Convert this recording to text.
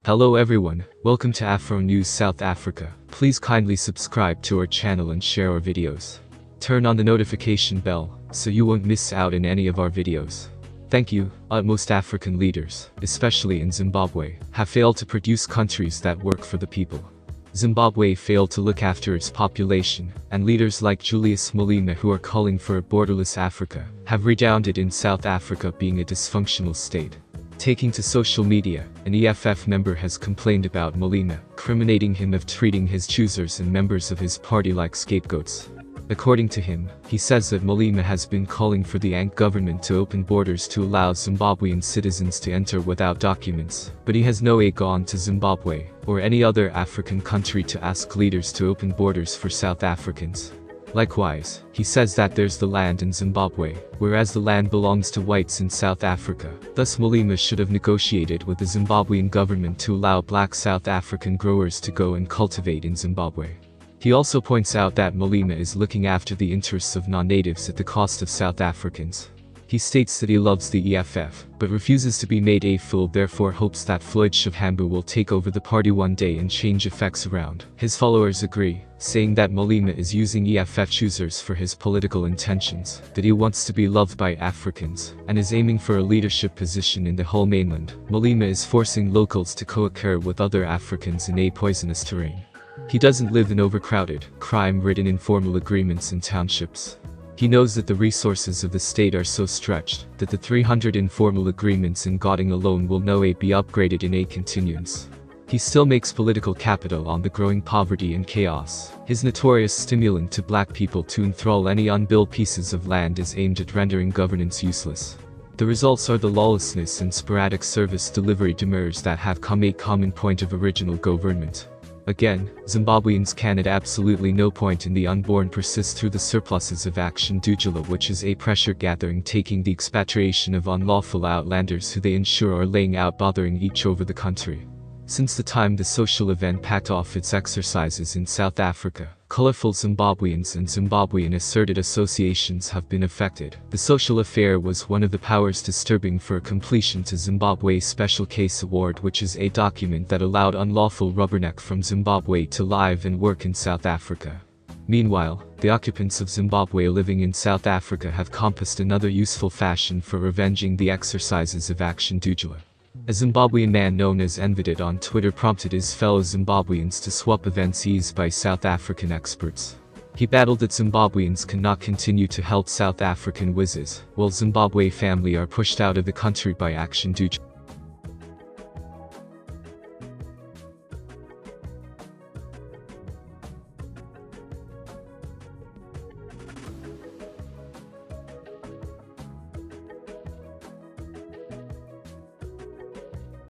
Hello everyone, welcome to Afro News South Africa. Please kindly subscribe to our channel and share our videos. Turn on the notification bell, so you won't miss out in any of our videos. Thank you. Most African leaders, especially in Zimbabwe, have failed to produce countries that work for the people. Zimbabwe failed to look after its population, and leaders like Julius Malema, who are calling for a borderless Africa, have redounded in South Africa being a dysfunctional state. Taking to social media, an EFF member has complained about Malema, criminating him of treating his choosers and members of his party like scapegoats. According to him, he says that Malema has been calling for the ANC government to open borders to allow Zimbabwean citizens to enter without documents, but he has gone to Zimbabwe, or any other African country to ask leaders to open borders for South Africans. Likewise, he says that there's the land in Zimbabwe, whereas the land belongs to whites in South Africa. Thus Malema should have negotiated with the Zimbabwean government to allow black South African growers to go and cultivate in Zimbabwe. He also points out that Malema is looking after the interests of non-natives at the cost of South Africans. He states that he loves the EFF, but refuses to be made a fool, therefore hopes that Floyd Shivambu will take over the party one day and change effects around. His followers agree, saying that Malema is using EFF choosers for his political intentions, that he wants to be loved by Africans, and is aiming for a leadership position in the whole mainland. Malema is forcing locals to co-occur with other Africans in a poisonous terrain. He doesn't live in overcrowded, crime-ridden informal agreements in townships. He knows that the resources of the state are so stretched that the 300 informal agreements in Gauteng alone will be upgraded in a continuance. He still makes political capital on the growing poverty and chaos. His notorious stimulant to black people to enthrall any unbuilt pieces of land is aimed at rendering governance useless. The results are the lawlessness and sporadic service delivery demurs that have become a common point of original government. Again, Zimbabweans can at absolutely no point in the unborn persist through the surpluses of Action Dujula, which is a pressure gathering taking the expatriation of unlawful outlanders who they ensure are laying out bothering each over the country. Since the time the social event packed off its exercises in South Africa, colorful Zimbabweans and Zimbabwean asserted associations have been affected. The social affair was one of the powers disturbing for completion to Zimbabwe Special Case Award, which is a document that allowed unlawful rubberneck from Zimbabwe to live and work in South Africa. Meanwhile, the occupants of Zimbabwe living in South Africa have compassed another useful fashion for revenging the exercises of Action Dujula. A Zimbabwean man known as Envided on Twitter prompted his fellow Zimbabweans to swap events seized by South African experts. He battled that Zimbabweans cannot continue to help South African whizzes, while Zimbabwe family are pushed out of the country by Action Dujula.